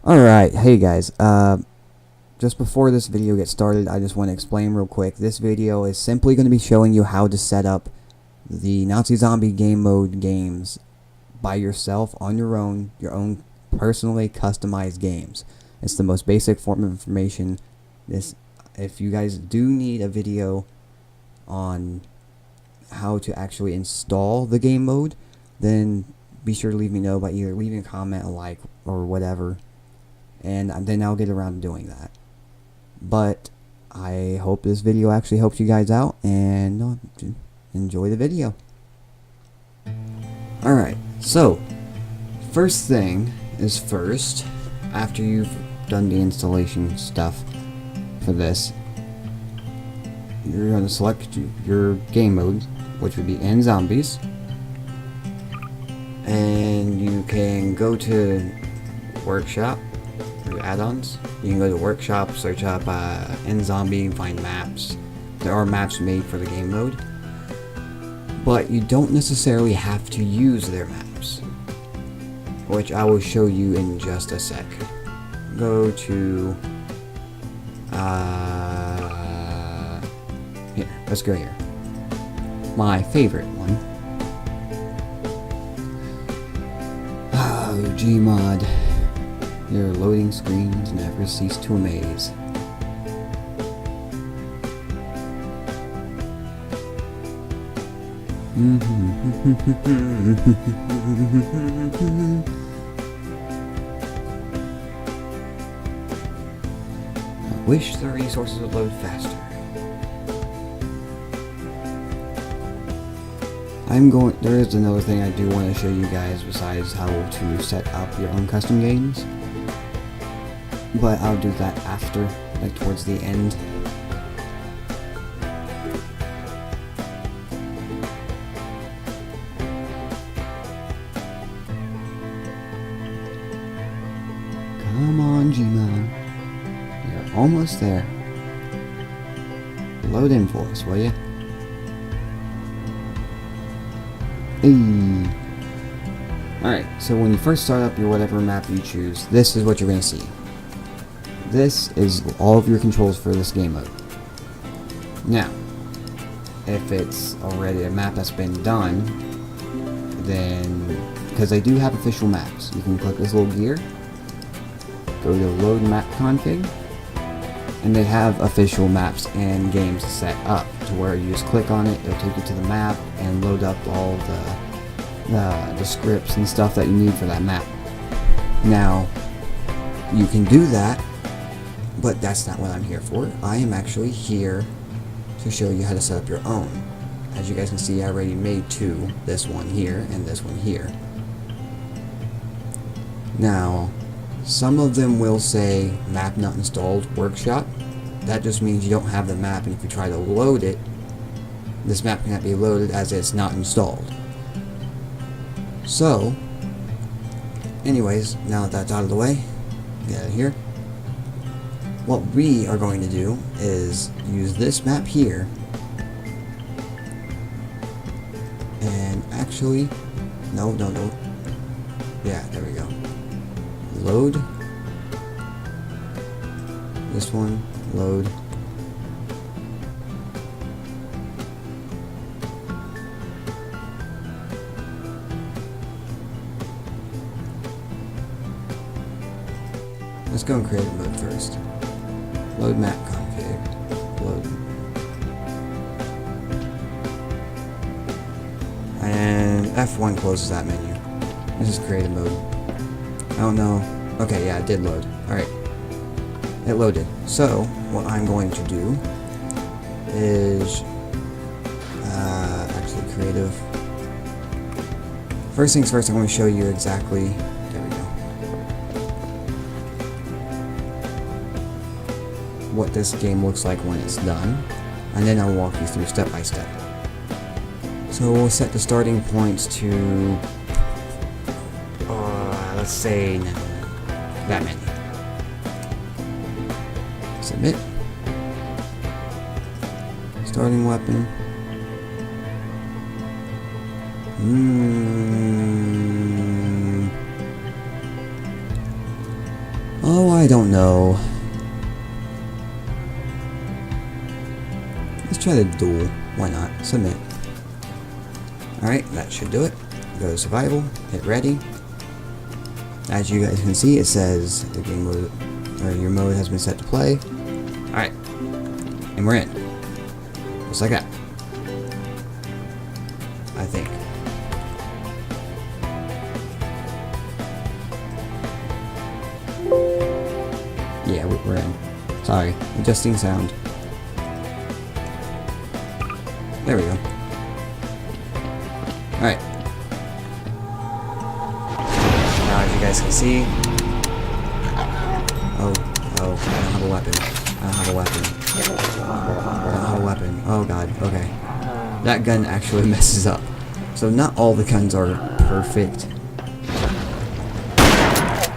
Alright, hey guys, just before this video gets started, I just want to explain real quick. This video is simply going to be showing you how to set up the Nazi Zombie game mode games by yourself on your own personally customized games. It's the most basic form of information. If you guys do need a video on how to actually install the game mode, then be sure to leave me know by either leaving a comment, a like, or whatever. And then I'll get around to doing that. But I hope this video actually helps you guys out, and enjoy the video. Alright, so first thing is first, after you've done the installation stuff for this, you're going to select your game mode, which would be nZombies, and you can go to Workshop, your add-ons. You can go to Workshop, search up nZombie, find maps. There are maps made for the game mode, but you don't necessarily have to use their maps, which I will show you in just a sec. Go to here, let's go here. My favorite one. Oh, GMod. Your loading screens never cease to amaze. I wish the resources would load faster. There is another thing I do want to show you guys besides how to set up your own custom games. But I'll do that after, like towards the end. Come on, GMod. You're almost there. Load in for us, will ya? Hey. Alright, so when you first start up your whatever map you choose, this is what you're going to see. This is all of your controls for this game mode. Now, if it's already a map that's been done, then, because they do have official maps, you can click this little gear, go to load map config, and they have official maps and games set up to where you just click on it, it'll take you to the map and load up all the scripts and stuff that you need for that map. Now, you can do that, but that's not what I'm here for. I am actually here to show you how to set up your own. As you guys can see, I already made two, this one here and this one here. Now, some of them will say map not installed workshop. That just means you don't have the map, and if you try to load it, this map cannot be loaded as it's not installed. So, anyways, now that that's out of the way, get out of here. What we are going to do is use this map here, and actually, no, yeah, there we go. Load, this one, load, let's go and create a mode first. Load map config. Load. And F1 closes that menu. Let's just create a mode. I don't know. Okay, yeah, it did load. Alright. It loaded. So, what I'm going to do is actually creative. First things first, I'm going to show you exactly. There we go. What this game looks like when it's done, and then I'll walk you through step by step. So we'll set the starting points to let's say that many. Submit. Starting weapon. Oh, I don't know. Let's try the duel. Why not? Submit. Alright, that should do it. Go to survival, hit ready. As you guys can see, it says the game mode, or your mode has been set to play. Alright. And we're in. Just like that. I think. Yeah, we're in. Sorry, adjusting sound. There we go. Alright. Now as you guys can see... Oh, I don't have a weapon. I don't have a weapon. I don't have a weapon. Oh god, okay. That gun actually messes up. So not all the guns are perfect.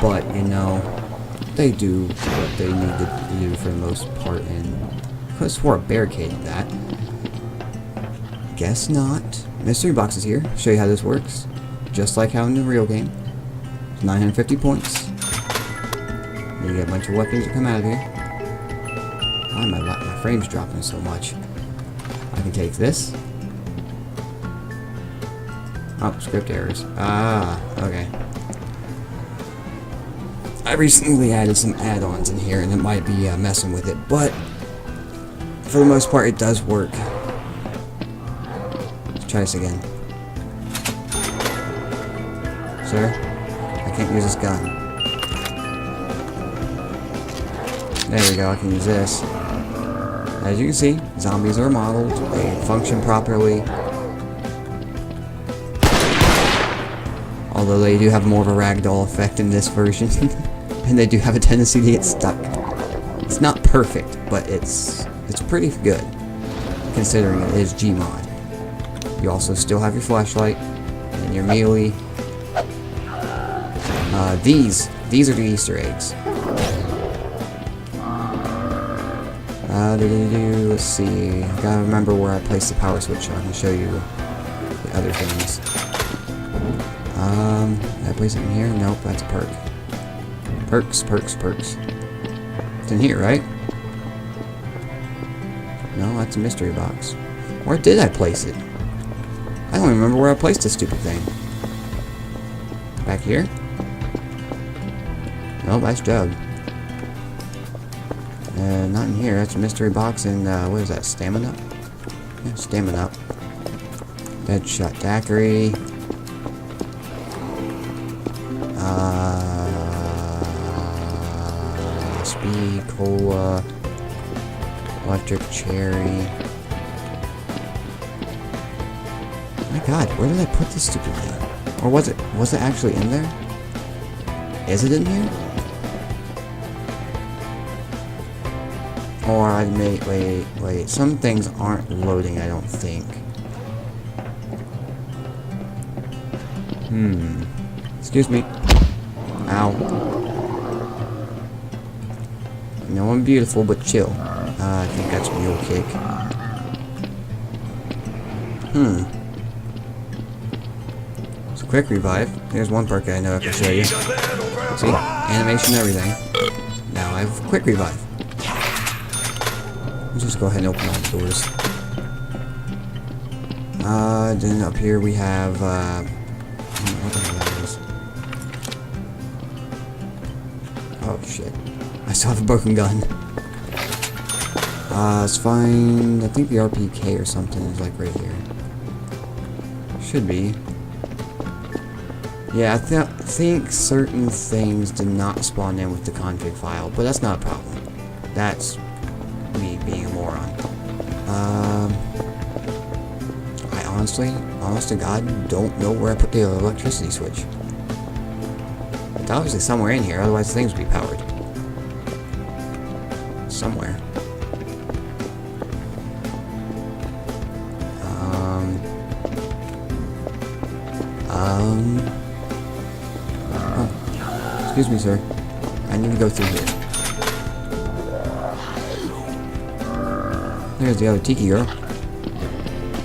But, you know, they do what they need to do for the most part, and I could have swore I barricaded that. Guess not. Mystery box is here. Show you how this works. Just like how in the real game. 950 points. You get a bunch of weapons that come out of here. Why am my frame's dropping so much? I can take this. Oh, script errors. Ah, okay. I recently added some add-ons in here, and it might be messing with it, but for the most part, it does work. Let's try this again. Sir, I can't use this gun. There we go, I can use this. As you can see, zombies are modeled, they function properly. Although they do have more of a ragdoll effect in this version. And they do have a tendency to get stuck. It's not perfect, but it's pretty good, considering it is GMod. You also still have your flashlight and your melee. These are the Easter eggs. Let's see. I gotta remember where I placed the power switch so I can show you the other things. Did I place it in here? Nope, that's a perk. Perks. It's in here, right? No, that's a mystery box. Where did I place it? I don't even remember where I placed this stupid thing. Back here? Nope, that's Jug. Not in here. That's a mystery box and, what is that? Stamina? Yeah, stamina. Deadshot daiquiri. Speed, cola, electric cherry. My god, where did I put this stupid thing? Or was it actually in there? Is it in here? Or I may, wait, some things aren't loading, I don't think. Excuse me. Ow. No, I'm beautiful, but chill. I think that's mule kick. It's a quick revive. Here's one perk I know I can show you. See? Animation and everything. Now I have quick revive. Let's just go ahead and open all the doors. Then up here we have, what the hell that is? Oh shit. I still have a broken gun. Let's find, I think the RPK or something is like right here. Should be. Yeah, I think certain things did not spawn in with the config file, but that's not a problem. That's me being a moron. I honest to God, don't know where I put the electricity switch. It's obviously somewhere in here, otherwise things would be powered. Somewhere. Oh, excuse me, sir. I need to go through here. There's the other Tiki girl.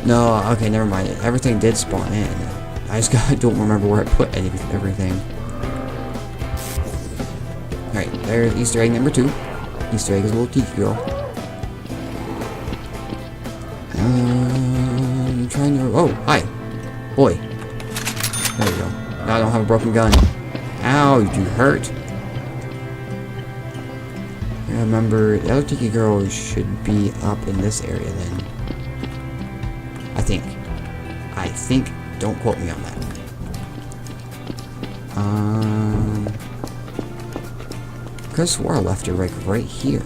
No, okay, never mind. Everything did spawn in. I don't remember where I put everything. Alright, There's Easter egg number 2. Easter egg is a little tiki girl. I'm trying to... Oh, hi. Boy. There we go. Now I don't have a broken gun. Ow, you hurt. I remember the other tiki girl should be up in this area then. I think. Don't quote me on that. I could have swore I left her right here.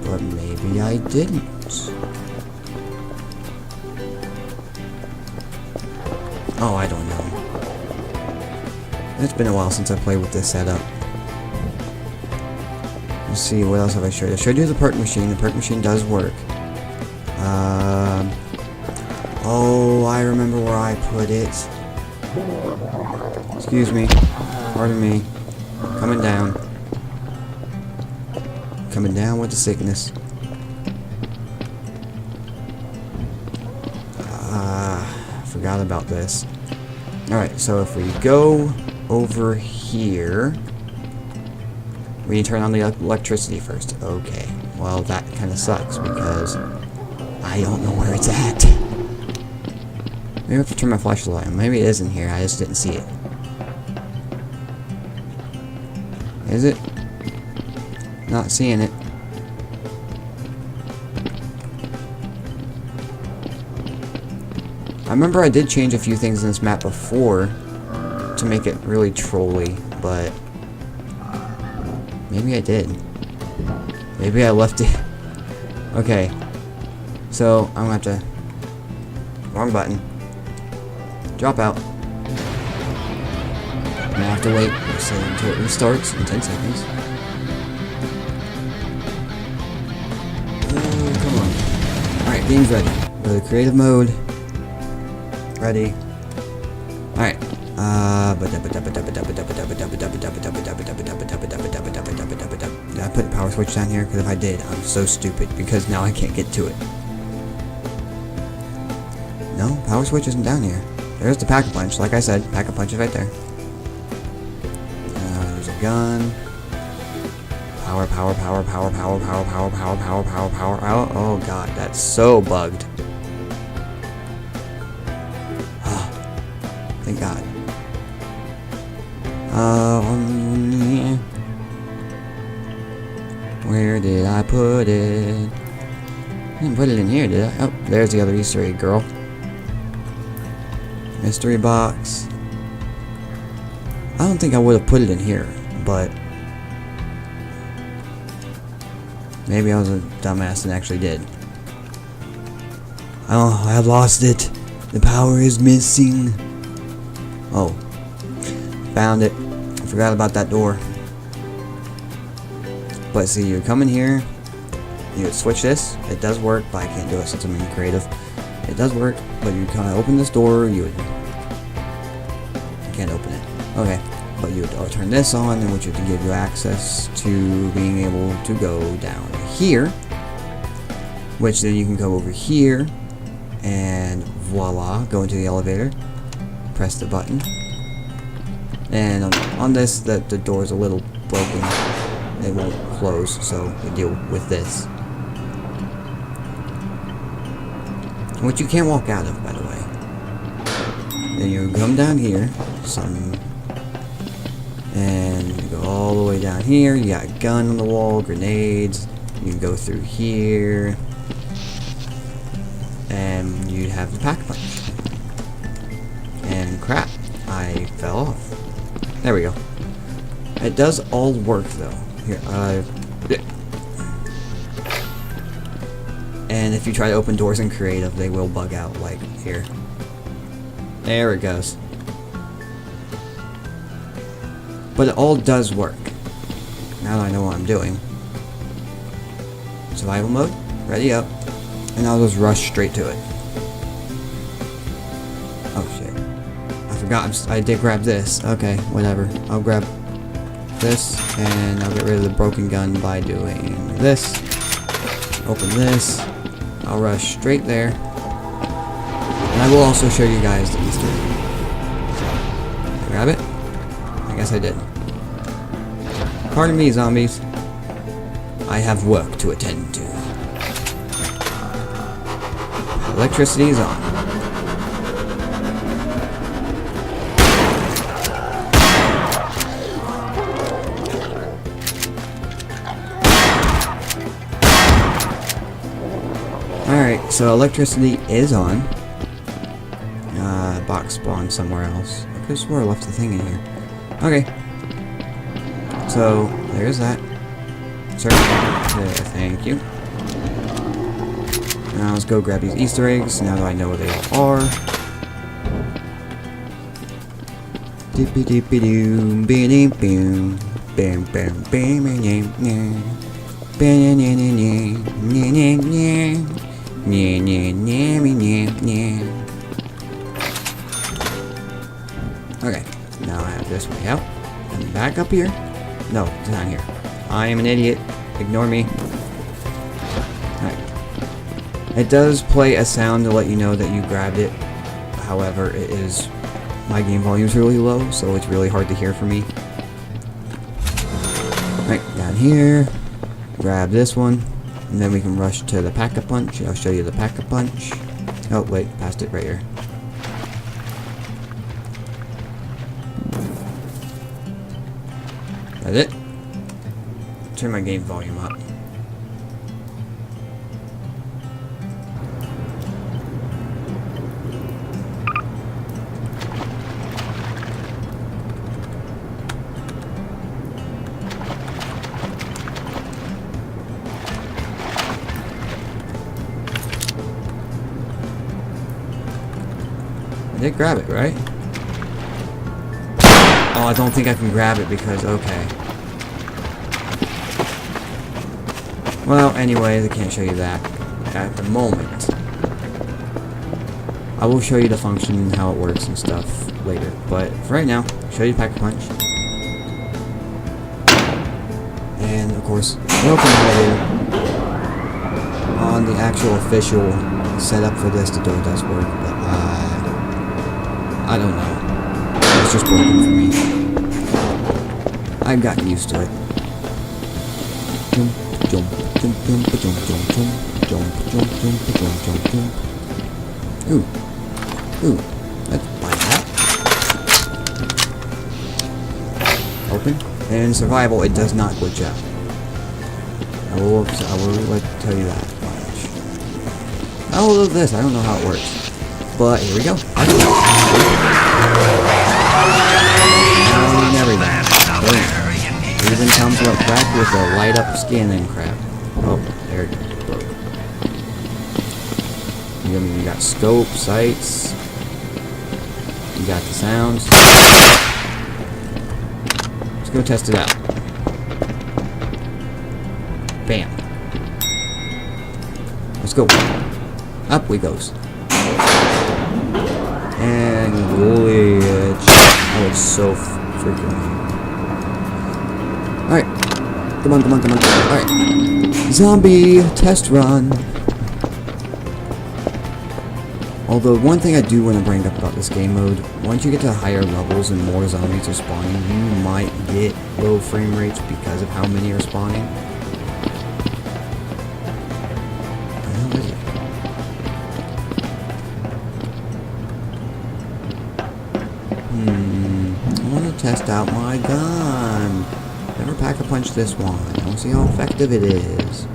But maybe I didn't. Oh, I don't know. It's been a while since I played with this setup. Let's see, what else have I showed you? I showed you the perk machine. The perk machine does work. Oh, I remember where I put it. Excuse me. Pardon me. Coming down. Coming down with the sickness. Forgot about this. Alright, so if we go over here, we need to turn on the electricity first. Okay, well that kind of sucks because I don't know where it's at. Maybe I have to turn my flashlight on. Maybe it is in here, I just didn't see it. Is it? Not seeing it. I remember I did change a few things in this map before to make it really trolly, but maybe I did. Maybe I left it. Okay. So, I'm gonna have to... Wrong button. Drop out. I'm gonna have to wait until it restarts in 10 seconds. Oh, come on. Alright, game's ready. Go to creative mode. Ready. Alright. Did I put the power switch down here? Because if I did, I'm so stupid. Because now I can't get to it. No, power switch isn't down here. There's the pack-a-punch. Like I said, pack-a-punch is right there. There's a gun. Power. Oh god, that's so bugged. Thank God. Where did I put it? I didn't put it in here, did I? Oh, there's the other Easter egg girl. Mystery box. I don't think I would have put it in here, but maybe I was a dumbass and actually did. Oh, I lost it. The power is missing. Oh, found it. I forgot about that door. But see, you come in here, you would switch this. It does work, but I can't do it since I'm in creative. It does work, but you kind of open this door, you would... I can't open it. Okay, but you would turn this on, and which would give you access to being able to go down here. Which then you can go over here, and voila, go into the elevator. Press the button, and on this, the door is a little broken. It won't close, so we deal with this, which you can't walk out of, by the way. Then you come down here, and you go all the way down here. You got a gun on the wall, grenades. You can go through here, and you have the pack-a-punch. And crap, I fell off. There we go. It does all work though. Here, and if you try to open doors in creative, they will bug out, like here. There it goes. But it all does work. Now that I know what I'm doing. Survival mode, ready up, and I'll just rush straight to it. Oh shit. I forgot, I did grab this. Okay, whatever. I'll grab this, and I'll get rid of the broken gun by doing this. Open this. I'll rush straight there. And I will also show you guys the Easter egg. Grab it. I guess I did. Pardon me, zombies. I have work to attend to. Electricity is on. Alright, so electricity is on. Box spawned somewhere else. I could have swore I left the thing in here. Okay. So, there's that. Sir. Thank you. Now let's go grab these Easter eggs, now that I know where they all are. Dippy dippy doo, biddy boom, bam bam bam bam bam. Okay, now I have this way out. And back up here. No, it's not here. I am an idiot. Ignore me. Alright. It does play a sound to let you know that you grabbed it. However, it is... my game volume is really low, so it's really hard to hear for me. Alright, down here. Grab this one. And then we can rush to the Pack-a-Punch. I'll show you the Pack-a-Punch. Oh, wait. Passed it right here. That's it. Turn my game volume up. I did grab it, right? Oh, I don't think I can grab it because, okay. Well, anyways, I can't show you that at the moment. I will show you the function and how it works and stuff later. But for right now, show you Pack-a-Punch. And, of course, welcome later on the actual official setup for this. The door does work, but I don't know. It's just broken for me. I've gotten used to it. Jump, jump, jump, jump, jump, jump, jump, jump, jump, jump, jump, jump. Ooh, ooh, let's buy that. Open. And survival, it does not glitch out. I will tell you that much. I will love this. I don't know how it works. But here we go. And everything. Boom. Even comes up back with a light up skin and crap. Oh, there it broke. You got scope, sights. You got the sounds. Let's go test it out. Bam. Let's go. Up we goes. And glitch. Oh, it's so freaking. Alright. Come on, come on, come on. Alright. Zombie test run. Although, one thing I do want to bring up about this game mode, once you get to higher levels and more zombies are spawning, you might get low frame rates because of how many are spawning. Where is it? I want to test out my gun. Never Pack-a-Punch this one. I want to see how effective it is.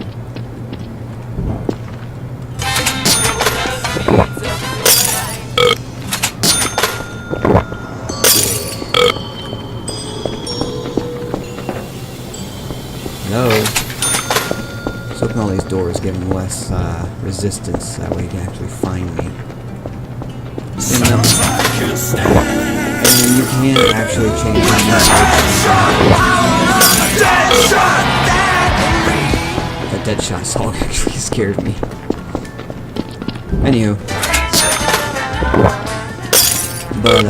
No. Let's open all these doors, give them less resistance. That way you can actually find me. And you can actually change the that dead shot song actually scared me. Anywho. But,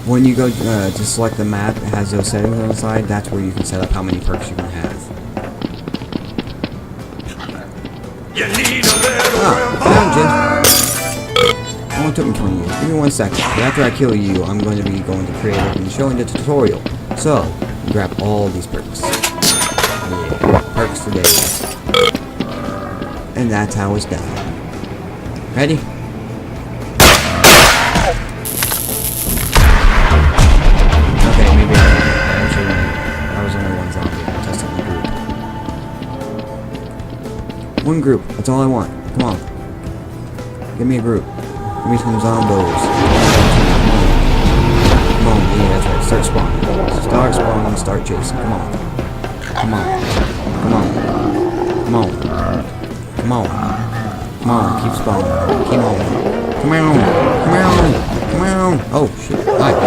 when you go to select the map, it has those settings on the side. That's where you can set up how many perks you can have. Oh, found you. only took me 20 years. Give me 1 second. But after I kill you, I'm going to be going to creative and showing the tutorial. So, grab all these perks. Yeah, perks for days. And that's how it's done. Ready? Okay, maybe actually that was only one zombie. I'm testing the group. One group. That's all I want. Come on. Give me a group. Give me some zombies. Come on. Yeah, that's right. Start spawning. Start spawning. Start chasing. Come on. Come on. Come on. Come on. Come on. Come on. Keep spawning. Keep on. Come on. Come on. Come on. Oh, shit. Alright.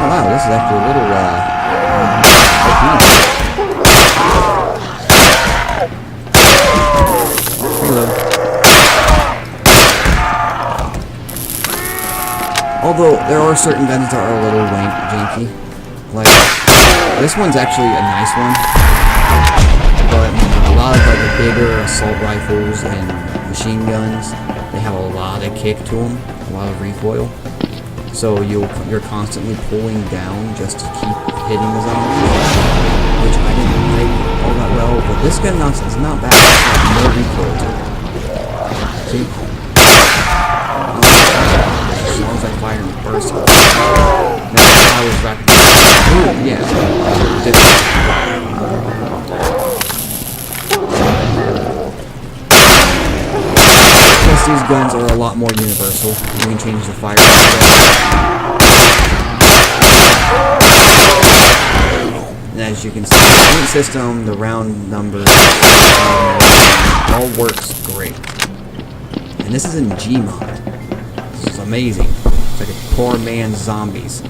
Wow, this is actually a little, Reload. Although, there are certain guns that are a little janky. Like, this one's actually a nice one. But, a lot of, like, the bigger assault rifles and machine guns, they have a lot of kick to them, a lot of recoil. So you're constantly pulling down just to keep hitting the zombies, which I didn't like all that well. But this gun is not bad. It's got no recoil to it. See? As long as I fire in burst. Now I was rapid. Ooh, yeah. These guns are a lot more universal. You can change the fire rate. And as you can see, the point system, the round numbers, all works great. And this is in GMod. This is amazing. It's like a poor man's zombies.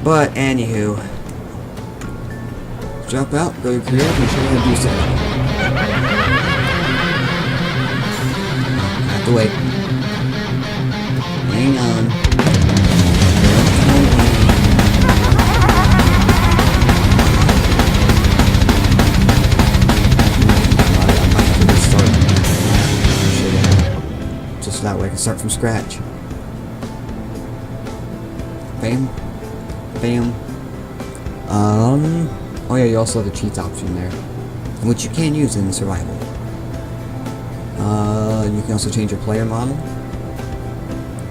But anywho, jump out, go to creative, and show you how to do something. Wait. Hang on. Just that way I can start from scratch. Bam. Bam. Oh yeah, you also have the cheats option there, which you can use in survival. You can also change your player model.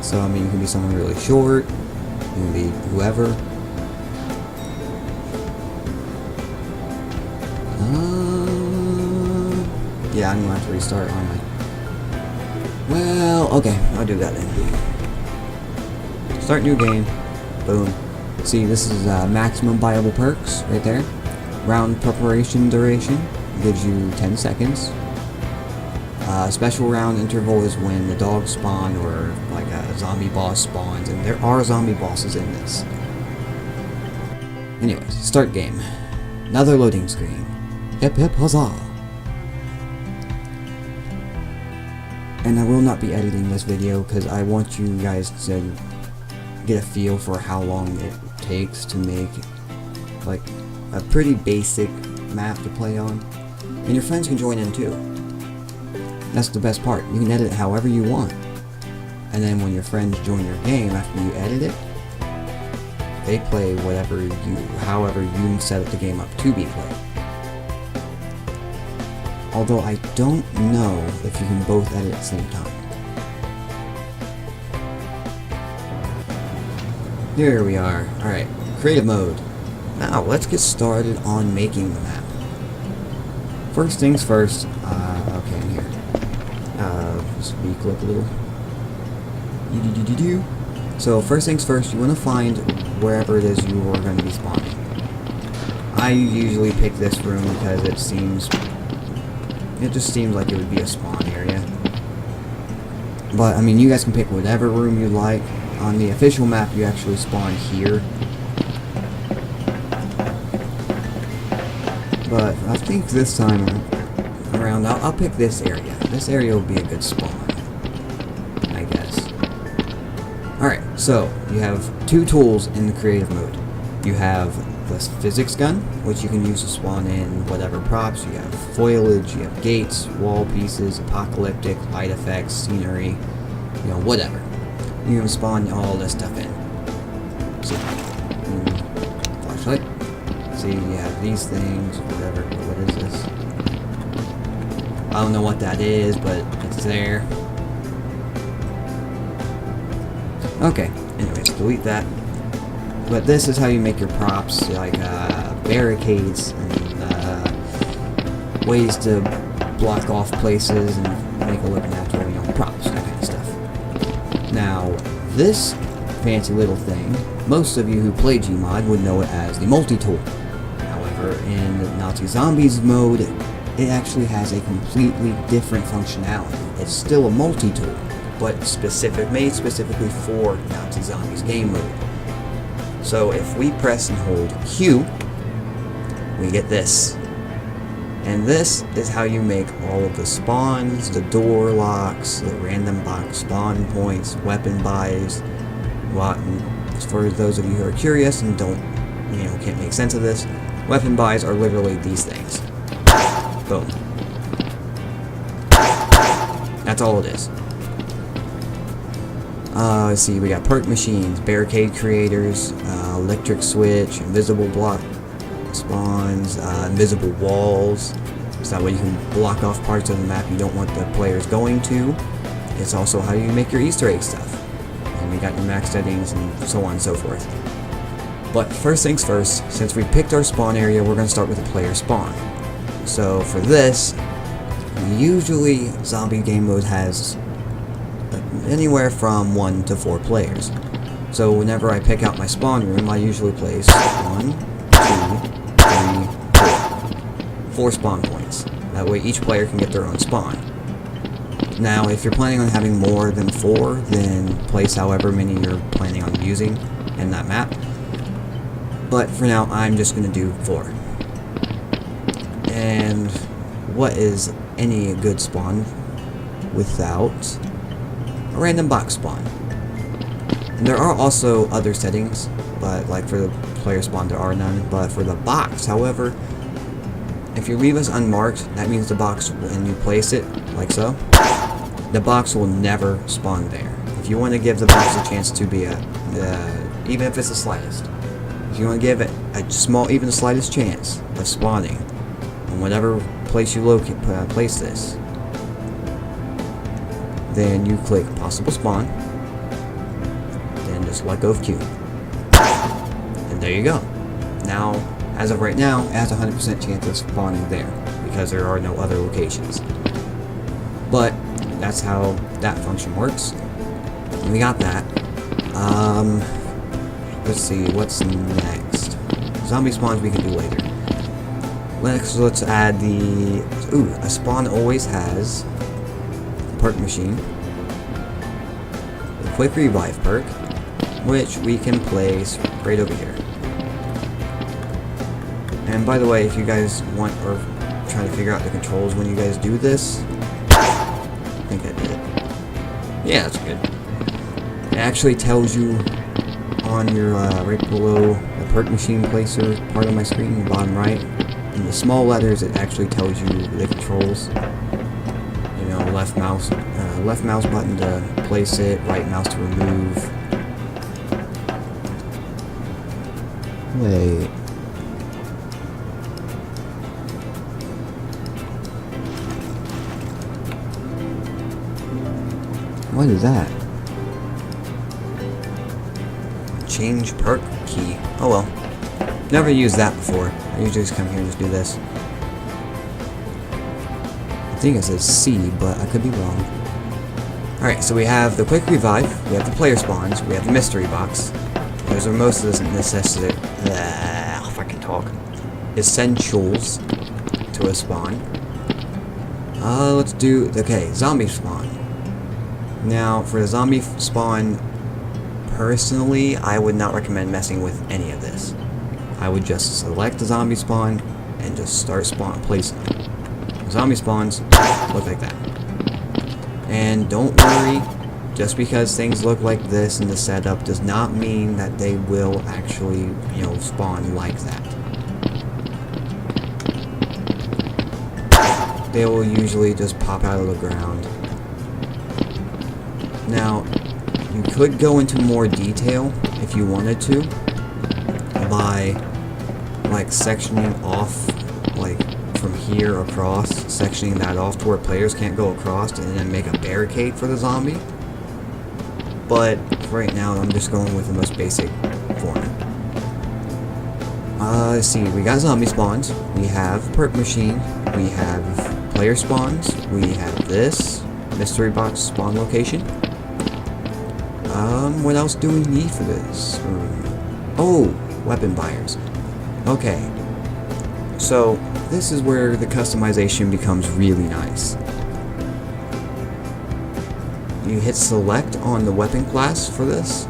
So, I mean, you can be someone really short, you can be whoever. Yeah, I'm gonna have to restart, aren't I? Well, okay, I'll do that then. Start new game. Boom. See, this is maximum viable perks right there. Round preparation duration gives you 10 seconds. Special round interval is when the dogs spawn or like a zombie boss spawns, and there are zombie bosses in this. Anyways, start game. Another loading screen. Hip hip huzzah! And I will not be editing this video because I want you guys to get a feel for how long it takes to make like a pretty basic map to play on. And your friends can join in too. That's the best part. You can edit it however you want. And then when your friends join your game after you edit it, they play however you set up the game up to be played. Although I don't know if you can both edit at the same time. Here we are. Alright, creative mode. Now let's get started on making the map. First things first, okay, I'm here. Speak up a little. So first things first, you want to find wherever it is you are going to be spawning. I usually pick this room because it just seems like it would be a spawn area. But I mean, you guys can pick whatever room you like. On the official map, you actually spawn here. But I think this time around, I'll pick this area. This area will be a good spawn, I guess. Alright. So, you have two tools in the creative mode. You have the physics gun, which you can use to spawn in whatever props. You have foliage, you have gates, wall pieces, apocalyptic, light effects, scenery, you know, whatever. You can spawn all this stuff in. See, flashlight. See, you have these things, whatever. What is this? I don't know what that is, but it's there. Okay, anyways, delete that. But this is how you make your props, like barricades and ways to block off places and make it look natural, you know, props, that kind of stuff. Now, this fancy little thing, most of you who play GMod would know it as the multi-tool. However, in the nZombies mode, it actually has a completely different functionality. It's still a multi-tool, but made specifically for nZombies game mode. So if we press and hold Q, we get this. And this is how you make all of the spawns, the door locks, the random box spawn points, weapon buys. For those of you who are curious and can't make sense of this, weapon buys are literally these things. Boom. That's all it is. Let's see, we got perk machines, barricade creators, electric switch, invisible block spawns, invisible walls. So that way you can block off parts of the map you don't want the players going to. It's also how you make your Easter egg stuff. And we got your max settings and so on and so forth. But first things first, since we picked our spawn area, we're going to start with the player spawn. So for this, usually zombie game mode has anywhere from 1 to 4 players. So whenever I pick out my spawn room, I usually place 1, 2, 3, 4 spawn points. That way each player can get their own spawn. Now, if you're planning on having more than 4, then place however many you're planning on using in that map. But for now, I'm just going to do 4. And what is any good spawn without a random box spawn? And there are also other settings, but like for the player spawn there are none. But for the box, however, if you leave this unmarked, that means the box, when you place it, like so, the box will never spawn there. If you want to give the box a chance to be even if it's the slightest, if you want to give it a small, even the slightest chance of spawning in whatever place you place this, then you click possible spawn, then just let go of Q. And there you go. Now, as of right now, it has a 100% chance of spawning there, because there are no other locations. But, that's how that function works. And we got that. Let's see, what's next? Zombie spawns we can do later. Next, let's add a spawn always has a perk machine, the quick revive perk, which we can place right over here. And by the way, if you guys want or trying to figure out the controls when you guys do this, I think I did it. Yeah, that's good. It actually tells you on your right below the perk machine placer part of my screen, the bottom right. In the small letters, it actually tells you the controls. You know, left mouse button to place it, right mouse to remove. Wait. What is that? Change perk key. Oh well. Never used that before. I usually just come here and just do this. I think it says C, but I could be wrong. Alright, so we have the quick revive, we have the player spawns, we have the mystery box. Those are most of the necessity. If I can talk. Essentials to a spawn. Let's do, okay, zombie spawn. Now, for the zombie spawn, personally, I would not recommend messing with any of this. I would just select the zombie spawn and just start placing them. Zombie spawns look like that. And don't worry just because things look like this in the setup does not mean that they will actually, you know, spawn like that. They will usually just pop out of the ground. Now, you could go into more detail if you wanted to by like sectioning off, like from here across, sectioning that off to where players can't go across, and then make a barricade for the zombie. But for right now, I'm just going with the most basic form. Let's see, we got zombie spawns, we have perk machine, we have player spawns, we have this mystery box spawn location. What else do we need for this? Oh, weapon buyers. Okay, so this is where the customization becomes really nice. You hit select on the weapon class for this,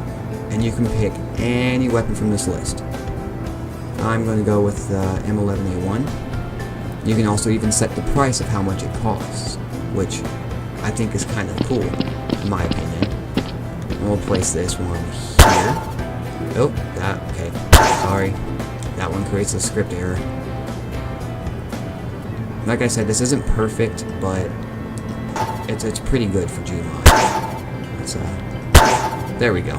and you can pick any weapon from this list. I'm going to go with the M11A1. You can also even set the price of how much it costs, which I think is kind of cool, in my opinion. And we'll place this one here. Oh, okay, sorry. That one creates a script error. Like I said, this isn't perfect, but it's pretty good for GMod. There we go.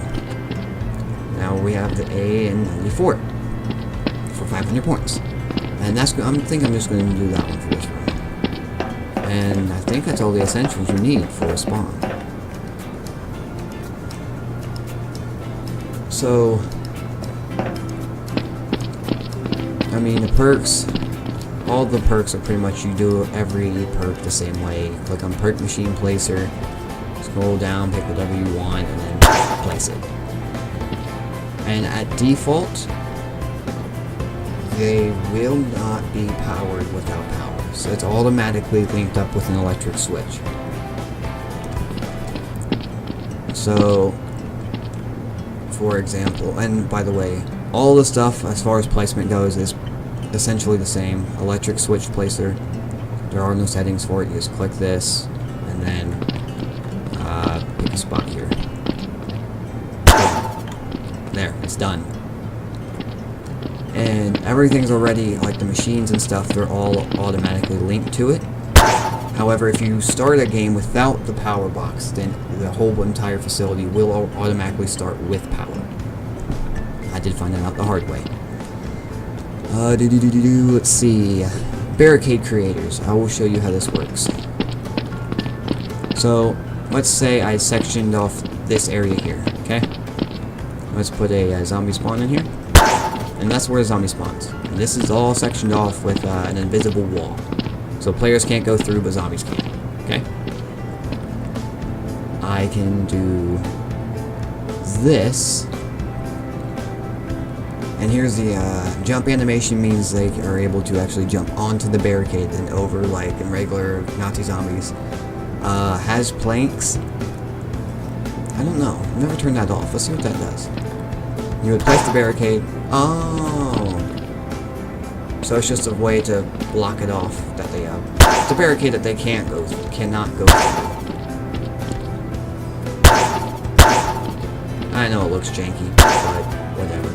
Now we have the A and 94 for 500 points. And I think I'm just going to do that one for this room. And I think that's all the essentials you need for a spawn. So, I mean, the perks, all the perks are pretty much, you do every perk the same way. Click on perk machine placer, scroll down, pick whatever you want, and then place it. And at default, they will not be powered without power. So it's automatically linked up with an electric switch. So, for example, and by the way, all the stuff as far as placement goes is essentially the same. Electric switch placer. There are no settings for it. You just click this and then pick a spot here. There, it's done. And everything's already, like the machines and stuff, they're all automatically linked to it. However, if you start a game without the power box, then the whole entire facility will automatically start with power. I did find that out the hard way. Let's see. Barricade creators. I will show you how this works. So, let's say I sectioned off this area here, okay? Let's put a zombie spawn in here. And that's where the zombie spawns. And this is all sectioned off with an invisible wall. So players can't go through, but zombies can, okay? I can do this. And here's the jump animation, means they are able to actually jump onto the barricade and over, like in regular Nazi zombies. Has planks. I don't know. I've never turned that off. Let's see what that does. You would place the barricade. Oh. So it's just a way to block it off. That they it's a barricade that they cannot go through. I know it looks janky, but whatever.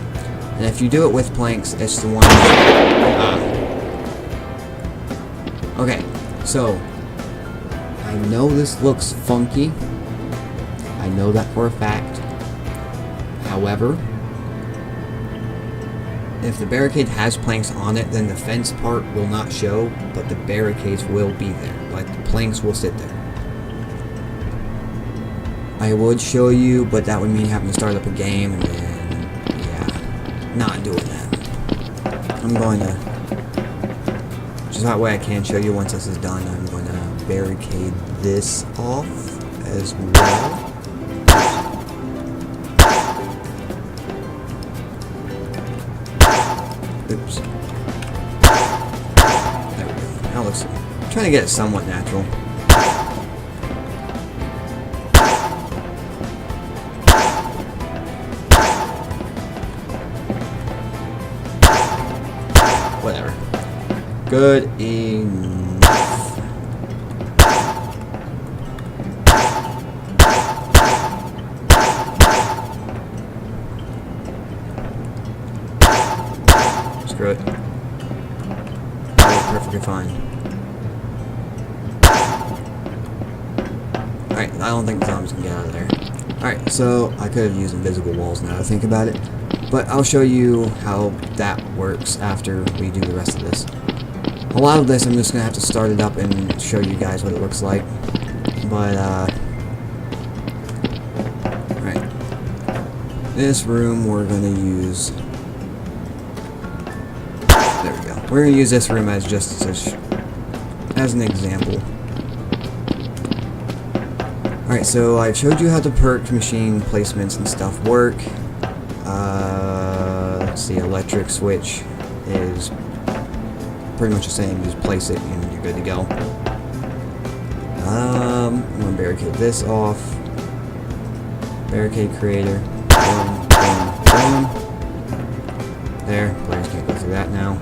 And if you do it with planks, it's the one. Okay, so I know this looks funky. I know that for a fact. However, if the barricade has planks on it, then the fence part will not show, but the barricades will be there. Like, the planks will sit there. I would show you, but that would mean having to start up a game, and then, yeah, not doing that. I'm going to, just that way I can show you once this is done, I'm going to barricade this off as well. Oops. There we go. Now looks. I'm trying to get it somewhat natural. Whatever. Good enough. Screw it. Alright, perfectly fine. Alright, I don't think the zombies can get out of there. Alright, so I could have used invisible walls now that I think about it. But I'll show you how that works after we do the rest of this. A lot of this I'm just going to have to start it up and show you guys what it looks like. But, alright. This room we're going to use... There we go. We're going to use this room as just as an example. Alright, so I've showed you how the perk machine placements and stuff work. Let's see, electric switch is pretty much the same. You just place it and you're good to go. I'm going to barricade this off. Barricade creator. Boom, boom, boom. There, players can't go through that now.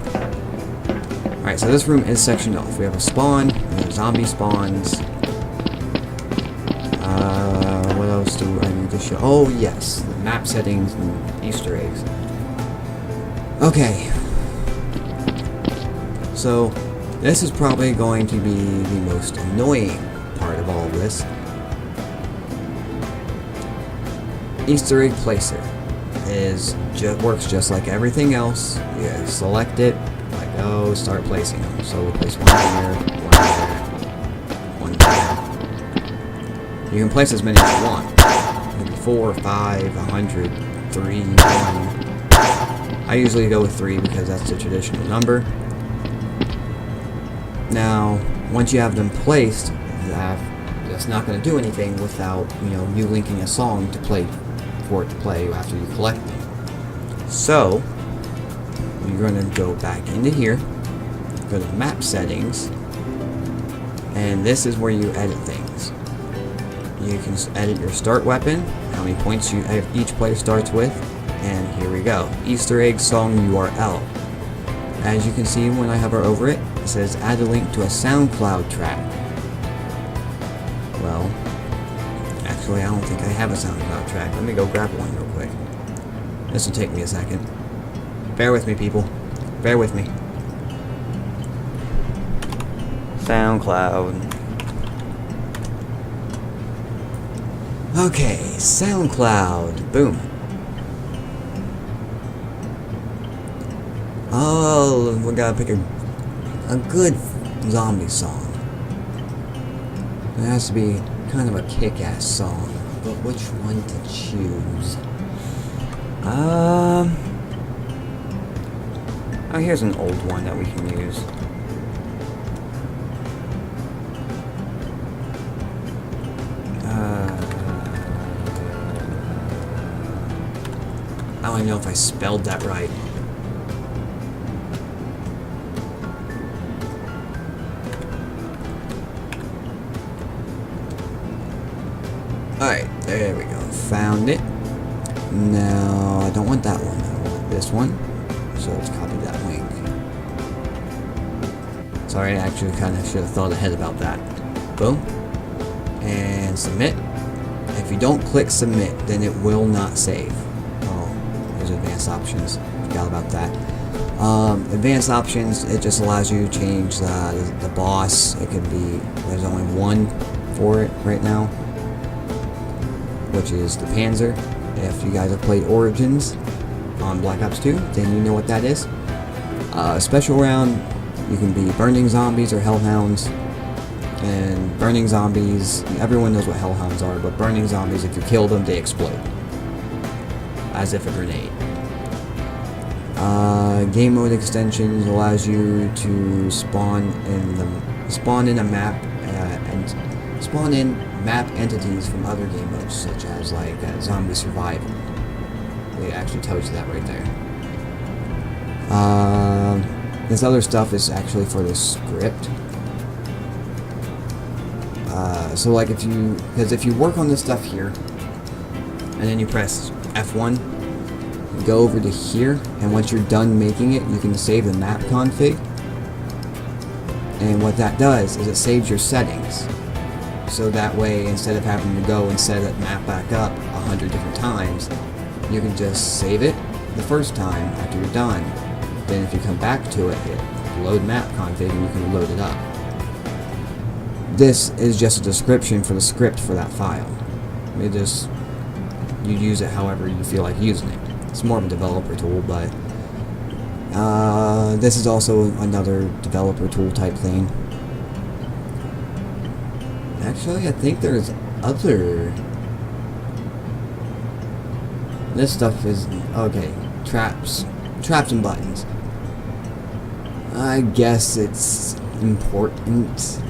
Alright, so this room is sectioned off. We have a spawn, we have zombie spawns. What else do I need to show? Oh yes, the map settings and Easter eggs. Okay. So, this is probably going to be the most annoying part of all of this. Easter egg placer works just like everything else. You select it, like, oh, start placing them. So we'll place one here, one there, one there. You can place as many as you want. Maybe 4, 5, 100, 3, 1. I usually go with 3 because that's the traditional number. Now, once you have them placed, that's not going to do anything without, you linking a song to play for it to play after you collect them. So, you're going to go back into here, go to map settings, and this is where you edit things. You can edit your start weapon, how many points each player starts with, and here we go. Easter egg song URL. As you can see when I hover over it, it says add a link to a SoundCloud track. Well, actually I don't think I have a SoundCloud track. Let me go grab one real quick. This will take me a second. Bear with me, people. Bear with me. SoundCloud. Okay, SoundCloud. Boom. Oh, we gotta pick a good zombie song. It has to be kind of a kick-ass song, but which one to choose? Oh, here's an old one that we can use. I don't even know if I spelled that right. Alright, there we go. Found it. Now, I don't want that one. I want this one. So let's copy that link. Sorry, I actually kind of should have thought ahead about that. Boom. And submit. If you don't click submit, then it will not save. Oh, there's advanced options. Forgot about that. Advanced options, it just allows you to change the boss. It could be, there's only one for it right now, which is the Panzer. If you guys have played Origins on Black Ops 2, then you know what that is. Special round, you can be burning zombies or hellhounds. And burning zombies, everyone knows what hellhounds are, but burning zombies, if you kill them, they explode. As if a grenade. Game mode extensions allows you to spawn in a map and spawn in map entities from other game modes, such as like Zombie Survival. It actually tells you that right there. This other stuff is actually for the script. So like if you work on this stuff here, and then you press F1, you go over to here, and once you're done making it, you can save the map config. And what that does is it saves your settings. So that way, instead of having to go and set that map back up 100 different times, you can just save it the first time after you're done. then if you come back to it, hit load map config and you can load it up. This is just a description for the script for that file. You use it however you feel like using it. It's more of a developer tool, but this is also another developer tool type thing. Actually, I think there's other... This stuff is... okay, traps and buttons. I guess it's important.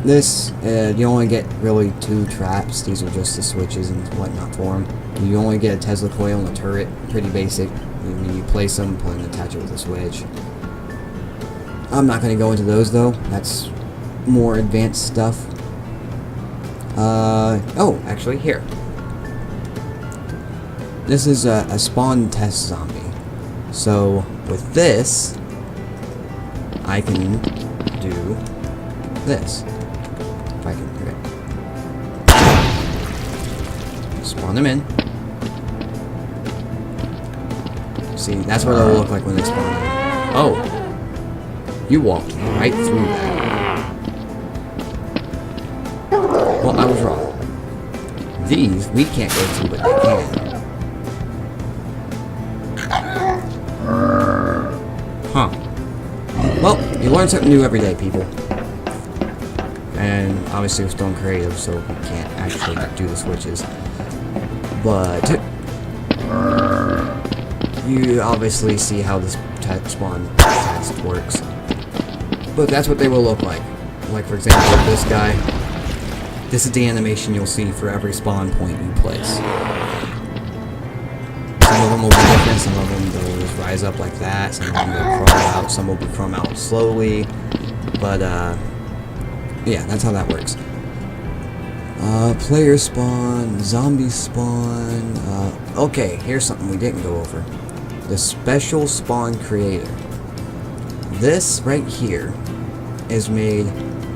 This, you only get really 2 traps. These are just the switches and whatnot for them. You only get a Tesla coil and a turret. Pretty basic. You place them, put and attach it with a switch. I'm not going to go into those though. That's more advanced stuff. Oh, actually, here. This is a spawn test zombie. So, with this, I can do this. If I can do it. Spawn them in. See, that's what it'll look like when they spawn in. Oh! You walked right through that. Well, I was wrong. These, we can't go through, but they can. Huh. Well, you learn something new every day, people. And obviously we're still in creative, so we can't actually do the switches. But you obviously see how this spawn test works. But that's what they will look like. Like, for example, this guy. This is the animation you'll see for every spawn point you place. Some of them will be different, some of them will just rise up like that, some of them will crawl out, some will be crawl out slowly. But, yeah, that's how that works. Player spawn, zombie spawn, okay, here's something we didn't go over. The special spawn creator. This right here is made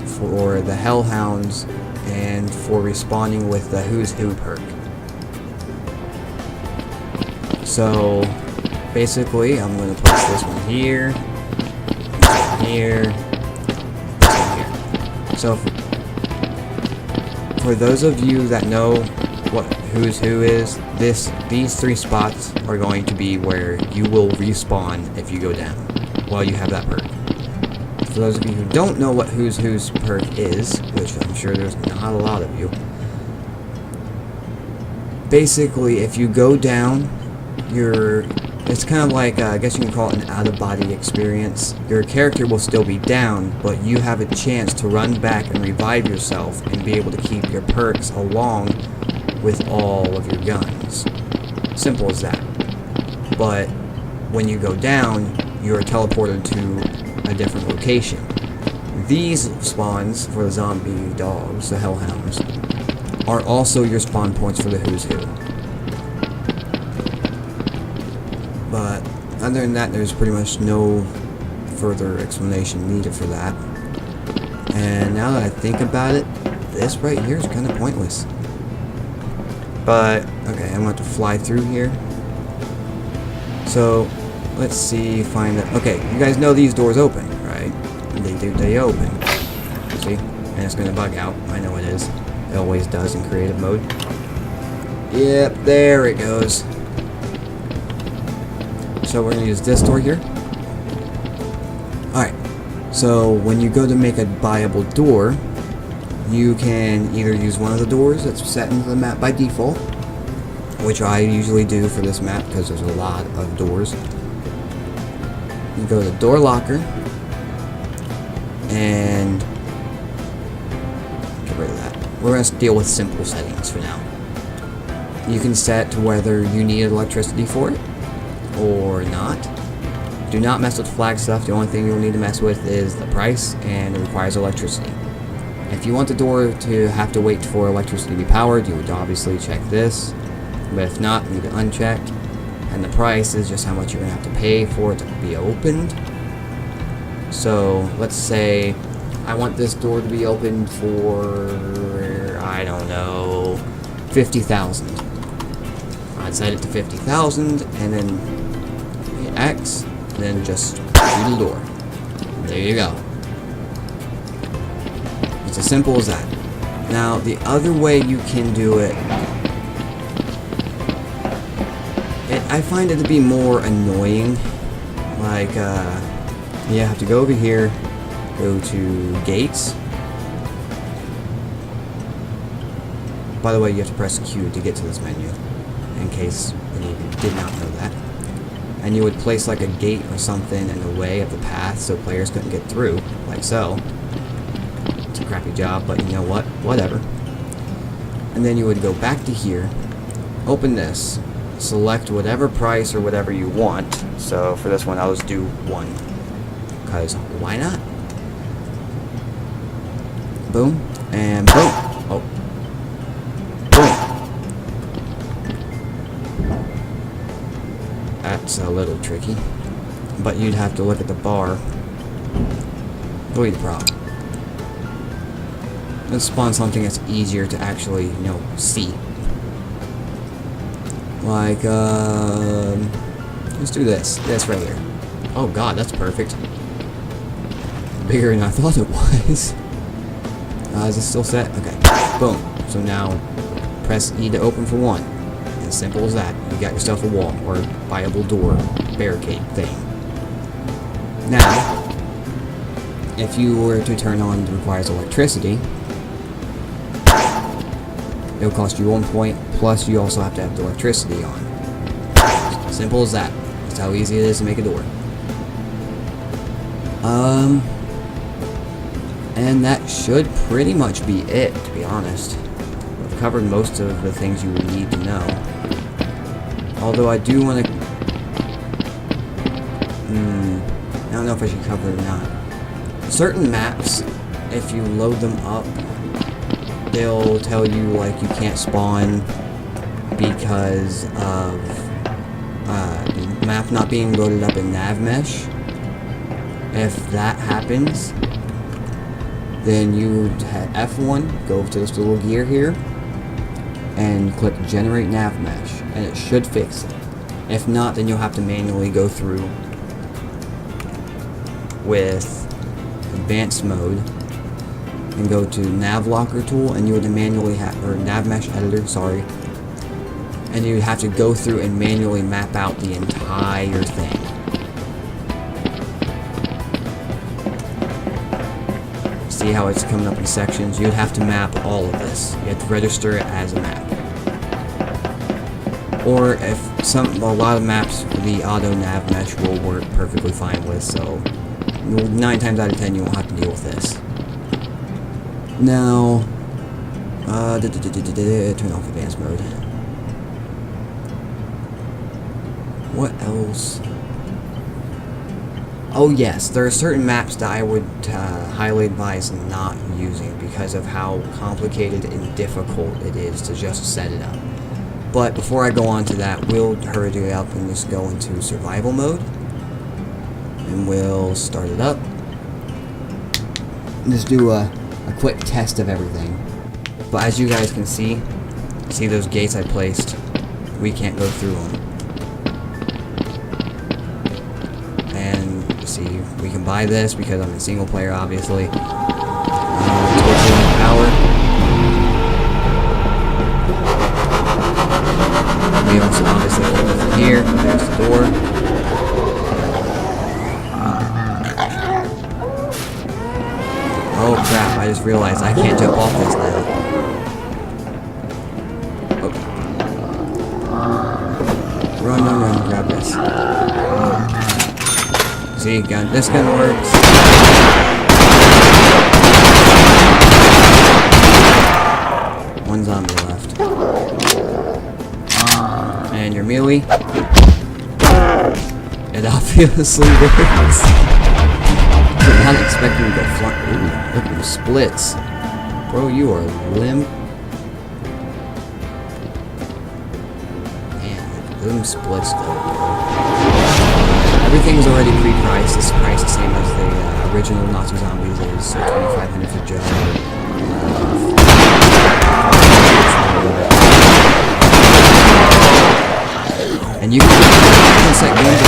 for the Hellhounds and for respawning with the Who's Who perk. So, basically, I'm going to place this one here, this one here, this one here. So, for those of you that know what Who's Who is, these 3 spots are going to be where you will respawn if you go down while you have that perk. For those of you who don't know what Who's Who's perk is, which I'm sure there's not a lot of you, basically if you go down, it's kind of like, I guess you can call it an out-of-body experience. Your character will still be down, but you have a chance to run back and revive yourself and be able to keep your perks along with all of your guns. Simple as that. But when you go down, you're teleported to a different location. These spawns for the zombie dogs, the Hellhounds, are also your spawn points for the Who's Who. But other than that, there's pretty much no further explanation needed for that. And now that I think about it, this right here is kind of pointless. But, okay, I'm going to have to fly through here. So, let's see, find it. Okay, you guys know these doors open, right? They open. See? And it's going to bug out. I know it is. It always does in creative mode. Yep, there it goes. So we're going to use this door here. Alright, so when you go to make a buyable door, you can either use one of the doors that's set into the map by default, which I usually do for this map because there's a lot of doors. You go to the door locker, and get rid of that. We're going to deal with simple settings for now. You can set to whether you need electricity for it or not. Do not mess with flag stuff. The only thing you'll need to mess with is the price, and it requires electricity. If you want the door to have to wait for electricity to be powered, you would obviously check this. But if not, leave it unchecked. And the price is just how much you're going to have to pay for it to be opened. So, let's say I want this door to be opened for, I don't know, 50,000. I'd set it to 50,000, and then X, then just shoot the door. There you go. It's as simple as that. Now, the other way you can do it, I find it to be more annoying. Like, you have to go over here, go to gates. By the way, you have to press Q to get to this menu, in case any of you did not know that. And you would place like a gate or something in the way of the path so players couldn't get through, like so. It's a crappy job, but you know what? Whatever. And then you would go back to here, open this, select whatever price or whatever you want. So for this one, I'll just do 1, because why not? Boom, and boom. Oh. That's a little tricky, but you'd have to look at the bar. Go eat the problem. Let's spawn something that's easier to actually, you know, see. Like, let's do this. This right here. Oh god, that's perfect. Bigger than I thought it was. Is it still set? Okay. Boom. So now, press E to open for 1. As simple as that. You got yourself a wall or a viable door barricade thing. Now, if you were to turn on what requires electricity, it'll cost you 1 point, plus you also have to have the electricity on. Simple as that. That's how easy it is to make a door. And that should pretty much be it, to be honest. I've covered most of the things you would need to know. Although I do want to... I don't know if I should cover it or not. Certain maps, if you load them up, they'll tell you, like, you can't spawn because of the map not being loaded up in NavMesh. If that happens, then you hit F1, go to this little gear here, and click Generate NavMesh, and it should fix it. If not, then you'll have to manually go through with Advanced Mode, and go to NavLocker tool, and you would manually have, or NavMesh editor, sorry, and you would have to go through and manually map out the entire thing. See how it's coming up in sections? You'd have to map all of this. You have to register it as a map. Or if a lot of maps, the auto nav mesh will work perfectly fine with, so 9 times out of 10 you won't have to deal with this. Now, turn off advanced mode. What else? Oh yes, there are certain maps that I would highly advise not using because of how complicated and difficult it is to just set it up. But before I go on to that, we'll hurry it up and just go into survival mode. And we'll start it up. Just do a quick test of everything. But as you guys can see those gates I placed? We can't go through them. And see, we can buy this because I'm in single player, obviously. Power. We also obviously open from here. There's the door. Oh crap, I just realized I can't jump off this now. Oh. Run, grab this. See, this gun works. One zombie left. And your melee. It obviously works. I'm not expecting to go flying. Ooh, look at the splits. Bro, you are limp. Man, them splits go, bro. Everything's already pre-priced. This is priced the same as the original Nazi Zombies is, so $2,500 for Joe. And you can set games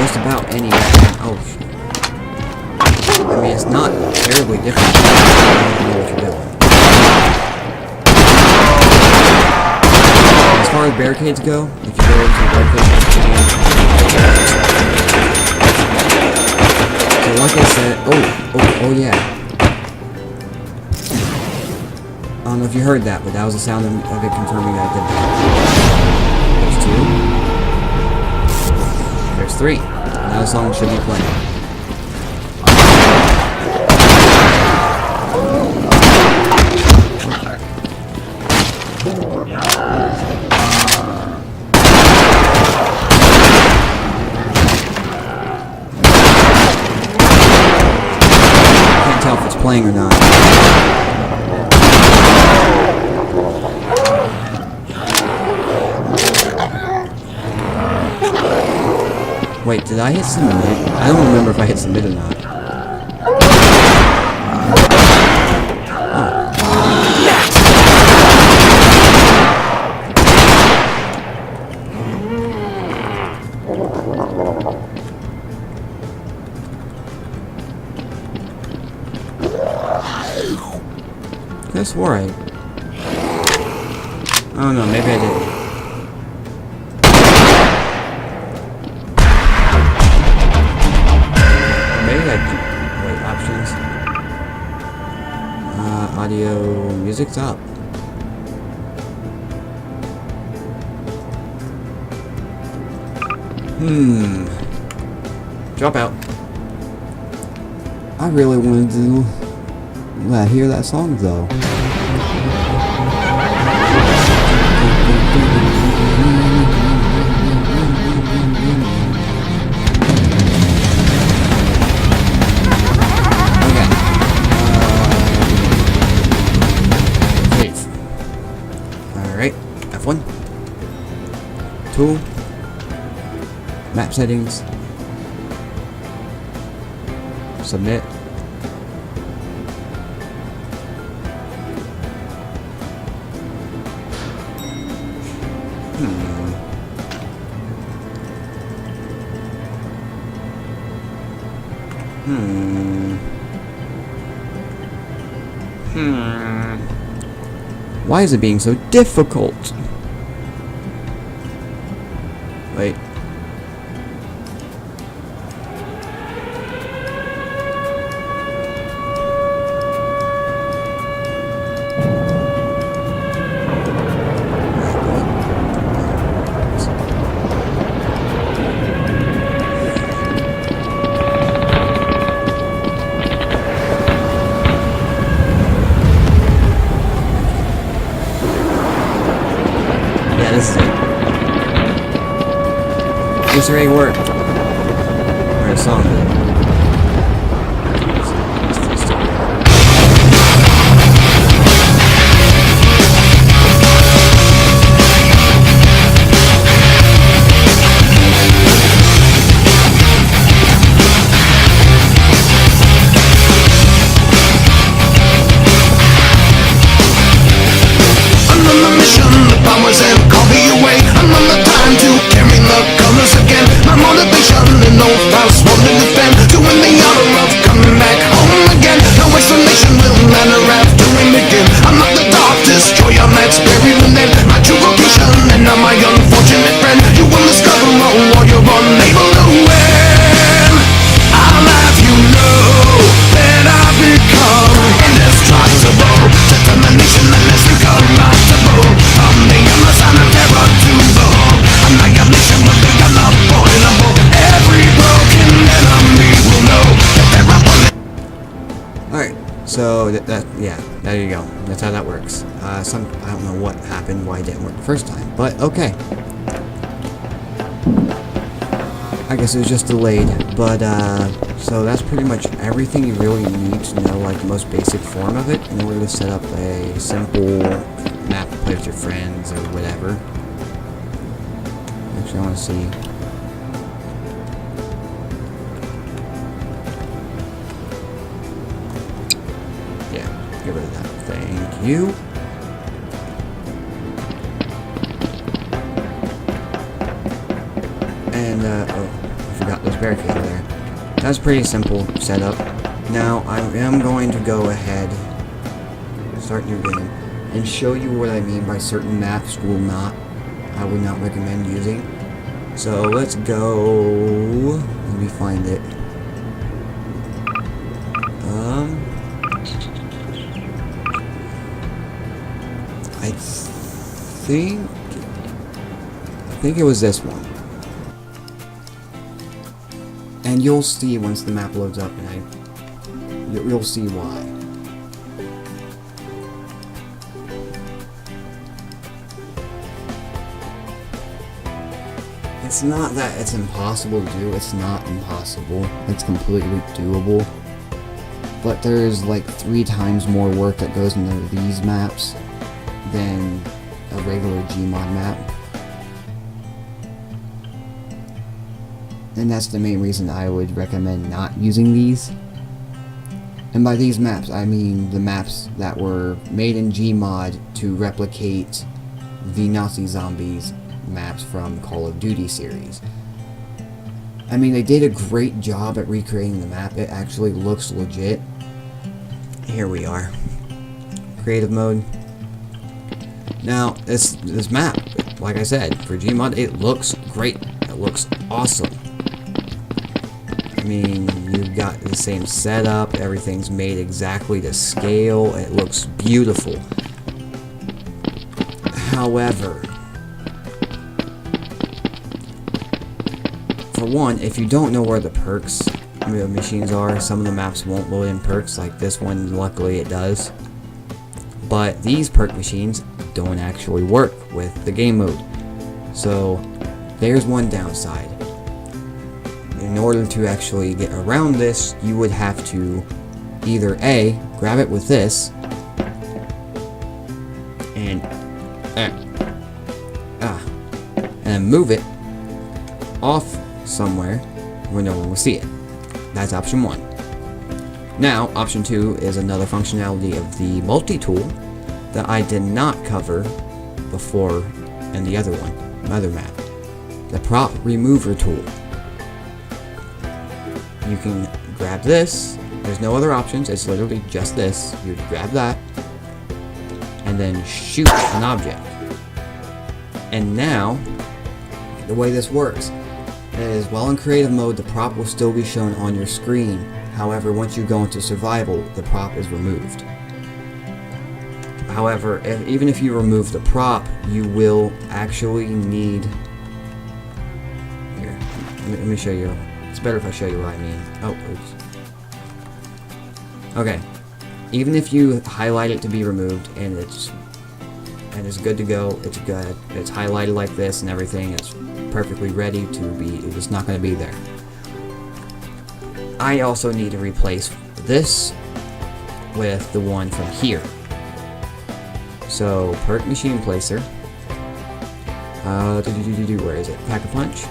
just about any. Oh, shit. I mean, it's not terribly different. I don't know what you're doing. As far as barricades go, if you go over to the barricades, so like I said, oh yeah. I don't know if you heard that, but that was the sound of it confirming that I did that. There's 2. There's 3. Now the song should be playing. Can't tell if it's playing or not. Wait, did I hit submit? I don't remember if I hit submit or not. I swore I don't know, maybe I didn't. Wait, options. Audio, music's up. Drop out. I really wanted to hear that song though. Alright, F1. Tool. Map settings. Submit. Why is it being so difficult? Wait. This is it. This already worked. Or a song did. So yeah, there you go. That's how that works. I don't know what happened, why it didn't work the first time, but okay. I guess it was just delayed, but so that's pretty much everything you really need to know, like the most basic form of it, in order to set up a simple map to play with your friends or whatever. Actually, I want to see. Get rid of that. Thank you. And, oh, I forgot there's barricades there. That's pretty simple setup. Now, I am going to go ahead, start new game, and show you what I mean by certain maps I would not recommend using. So, let's go, let me find it. I think it was this one. And you'll see once the map loads up, and you'll see why. It's not that it's impossible to do, it's not impossible. It's completely doable. But there's like 3 times more work that goes into these maps than a regular GMod map. And that's the main reason I would recommend not using these. And by these maps, I mean the maps that were made in GMod to replicate the Nazi zombies maps from Call of Duty series. I mean, they did a great job at recreating the map. It actually looks legit. Here we are. Creative mode. Now, this map, like I said, for GMod, it looks great. It looks awesome. I mean, you've got the same setup, everything's made exactly to scale, it looks beautiful. However, for one, if you don't know where the perks machines are, some of the maps won't load in perks, like this one, luckily it does. But these perk machines don't actually work with the game mode. So, there's one downside. In order to actually get around this, you would have to either A, grab it with this, and then move it off somewhere where no one will see it. That's option 1. Now, option 2 is another functionality of the multi-tool that I did not cover before in the other map. The prop remover tool. You can grab this, there's no other options, it's literally just this. You grab that, and then shoot an object. And now, the way this works is, while in creative mode, the prop will still be shown on your screen. However, once you go into survival, the prop is removed. However, even if you remove the prop, you will actually need... Here, let me show you. It's better if I show you what I mean. Oh, oops. Okay. Even if you highlight it to be removed and it's good to go, it's good. It's highlighted like this and everything. It's perfectly ready to be. It's not going to be there. I also need to replace this with the one from here. So, perk machine placer. Where is it? Pack a punch.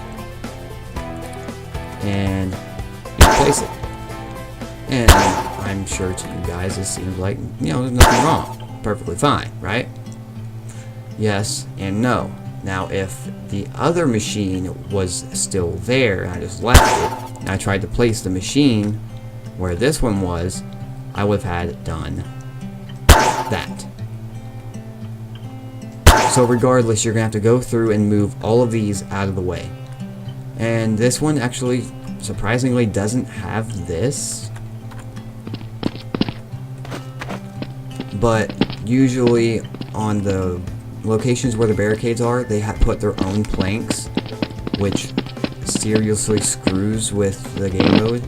And replace it. And I'm sure to you guys it seems like, there's nothing wrong. Perfectly fine, right? Yes and no. Now, if the other machine was still there and I just left it, and I tried to place the machine where this one was, I would have had it done that. So regardless, you're going to have to go through and move all of these out of the way. And this one actually, surprisingly, doesn't have this. But usually on the locations where the barricades are, they have put their own planks, which seriously screws with the game mode.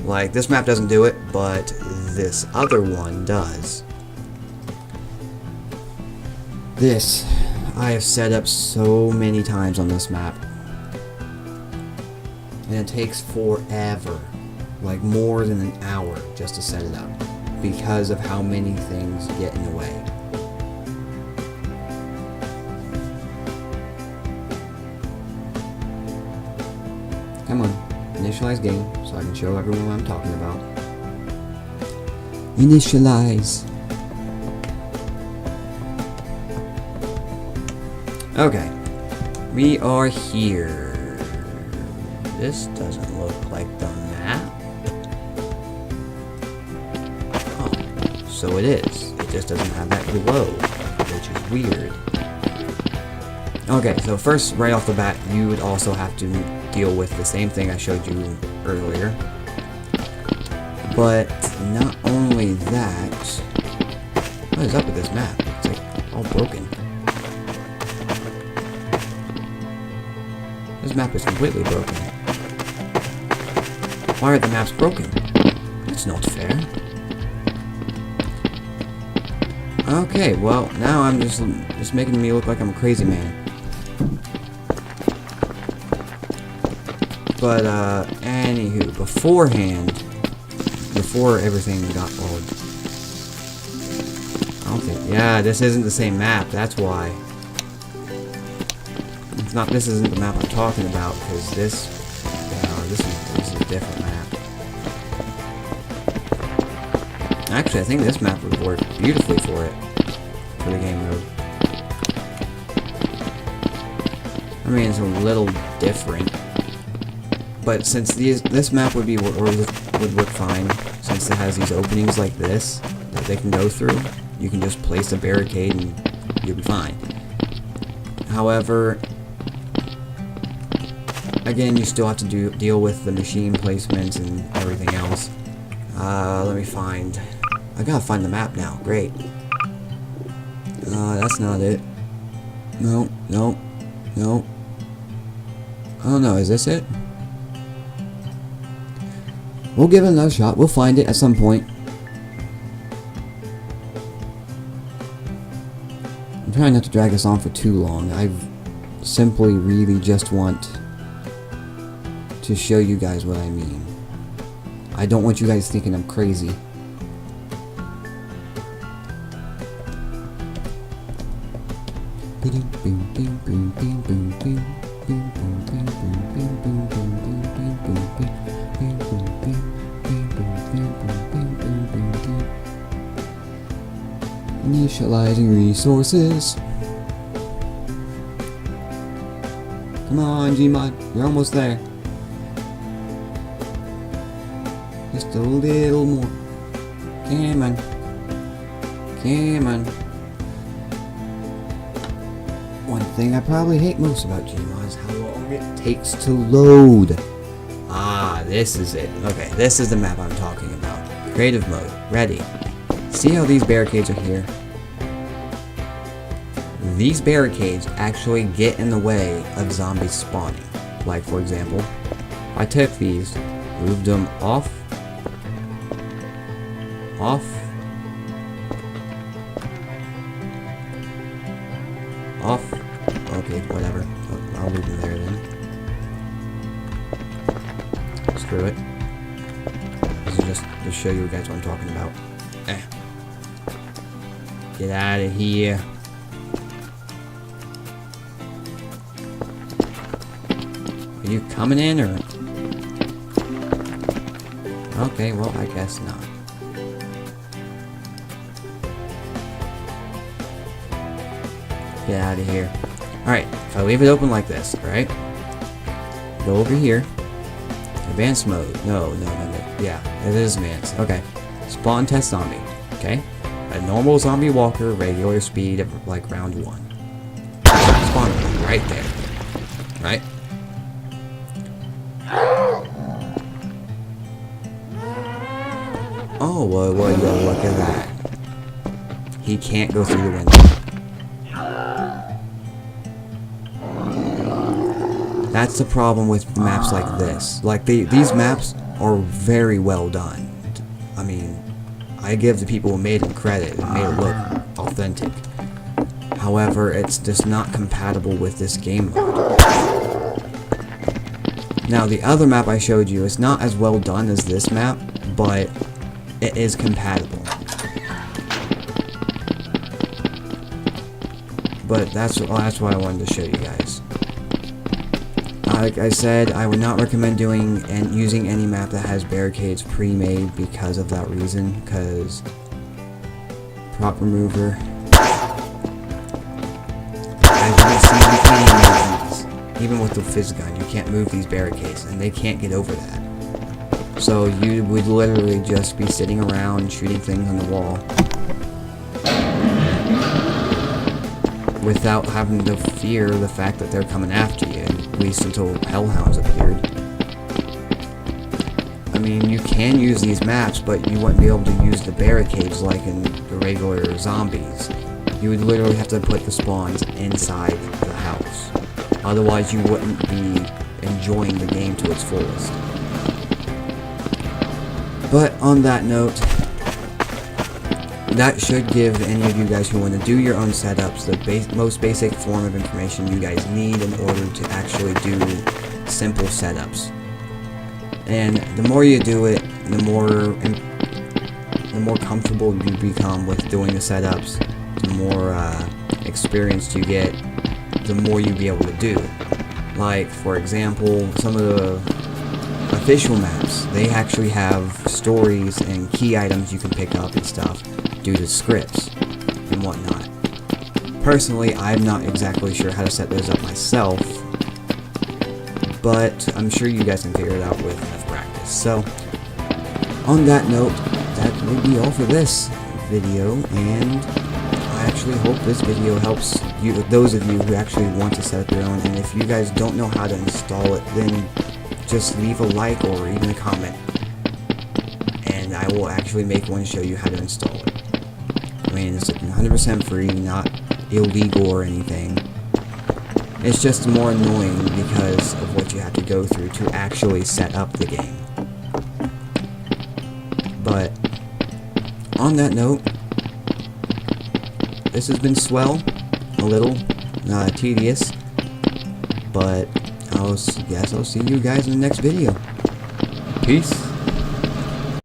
Like, this map doesn't do it, but this other one does. This, I have set up so many times on this map. And it takes forever, like more than an hour just to set it up, because of how many things get in the way. Come on, initialize game so I can show everyone what I'm talking about. Initialize. Okay, we are here. This doesn't look like the map. Oh, so it is. It just doesn't have that glow, which is weird. Okay, so first, right off the bat, you would also have to deal with the same thing I showed you earlier. But not only that, what is up with this map? It's like all broken. This map is completely broken. Why are the maps broken? That's not fair. Okay, well, now I'm just making me look like I'm a crazy man. But, anywho, before everything got old, I don't think, yeah, this isn't the same map, that's why. This isn't the map I'm talking about, because this is a different map. Actually, I think this map would work beautifully for the game mode. I mean, it's a little different, but since this map would work fine, since it has these openings like this that they can go through, you can just place a barricade and you'll be fine. However, again, you still have to deal with the machine placements and everything else. Let me find. I gotta find the map now. Great. That's not it. No. Oh no, is this it? We'll give it another shot. We'll find it at some point. I'm trying not to drag this on for too long. I simply really just want to show you guys what I mean. I don't want you guys thinking I'm crazy. Initializing resources. Come on, GMod, you're almost there. Just a little more. Come on. Come on. One thing I probably hate most about GMod is how long it takes to load. Ah, this is it. Okay, this is the map I'm talking about. Creative mode. Ready. See how these barricades are here? These barricades actually get in the way of zombies spawning. Like, for example, I took these, moved them off, okay, whatever, I'll leave them there then. Screw it. This is just to show you guys what I'm talking about. Get out of here. Are you coming in, or? Okay, well, I guess not. Get out of here. Alright, if I leave it open like this, right? Go over here. Advanced mode. No. Yeah, it is advanced. Okay. Spawn test zombie. Okay. A normal zombie walker, regular speed of like round 1. Spawn right there. Right? Oh, well, look at that. He can't go through the window. That's the problem with maps like this. Like, these maps are very well done. I mean, I give the people who made them credit and made it look authentic. However, it's just not compatible with this game mode. Now, the other map I showed you is not as well done as this map, but it is compatible. But that's why I wanted to show you guys. Like I said, I would not recommend doing and using any map that has barricades pre-made because of that reason, because prop remover. As you can see, we can't even move these. even with the fizz gun, you can't move these barricades, and they can't get over that. So you would literally just be sitting around shooting things on the wall without having to fear the fact that they're coming after you, at least until hellhounds appeared. I mean, you can use these maps, but you wouldn't be able to use the barricades like in the regular zombies. You would literally have to put the spawns inside the house. Otherwise, you wouldn't be enjoying the game to its fullest. But on that note, that should give any of you guys who want to do your own setups the most basic form of information you guys need in order to actually do simple setups. And the more you do it, the more comfortable you become with doing the setups, the more experienced you get, the more you'll be able to do. Like, for example, some of the official maps, they actually have stories and key items you can pick up and stuff due to scripts and whatnot. Personally, I'm not exactly sure how to set those up myself, but I'm sure you guys can figure it out with enough practice. So, on that note, that will be all for this video, and I actually hope this video helps you, those of you who actually want to set up your own. And if you guys don't know how to install it, then just leave a like or even a comment, and I will actually make one to show you how to install it. I mean, it's 100% free, not illegal or anything. It's just more annoying because of what you have to go through to actually set up the game. But on that note, this has been swell, a little tedious, but I guess I'll see you guys in the next video. Peace.